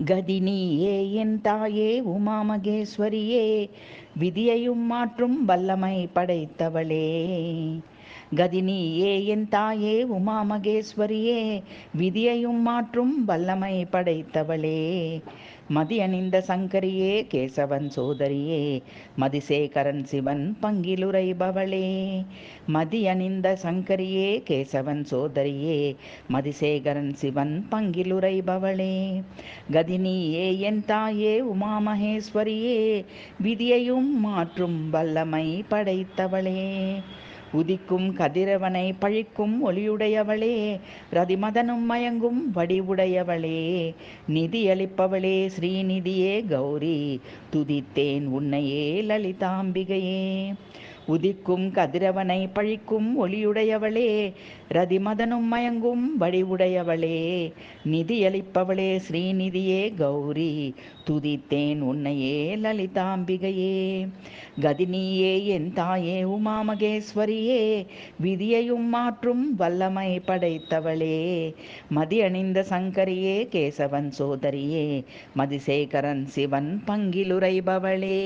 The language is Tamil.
கதினியே என் தாயே உமாமகேஸ்வரியே, விதியையும் மாற்றும் வல்லமை படைத்தவளே. கதினியே என் தாயே உமாமகேஸ்வரியே, விதியையும் மாற்றும் வல்லமை படைத்தவளே. மதியணிந்த சங்கரியே கேசவன் சோதரியே, மதிசேகரன் சிவன் பங்கிலுரைபவளே. மதியணிந்த சங்கரியே கேசவன் சோதரியே, மதிசேகரன் சிவன் பங்கிலுரைபவளே. கதினியே என் தாயே உமாமகேஸ்வரியே, விதியையும் மாற்றும் வல்லமை படைத்தவளே. உதிக்கும் கதிரவனை பழிக்கும் ஒளியுடையவளே, ரதிமதனும் மயங்கும் வடிவுடையவளே. நிதியளிப்பவளே ஸ்ரீநிதியே கௌரி, துதித்தேன் உன்னையே லலிதாம்பிகையே. உதிக்கும் கதிரவனை பழிக்கும் ஒளியுடையவளே, ரதிமதனும் மயங்கும் வடிவுடையவளே. நிதியளிப்பவளே ஸ்ரீநிதியே கௌரி, துதித்தேன் உன்னையே லலிதாம்பிகையே. கதினியே என் தாயே உமாமகேஸ்வரியே, விதியையும் மாற்றும் வல்லமை படைத்தவளே. மதியணிந்த சங்கரியே கேசவன் சோதரியே, மதிசேகரன் சிவன் பங்கிலுரைபவளே.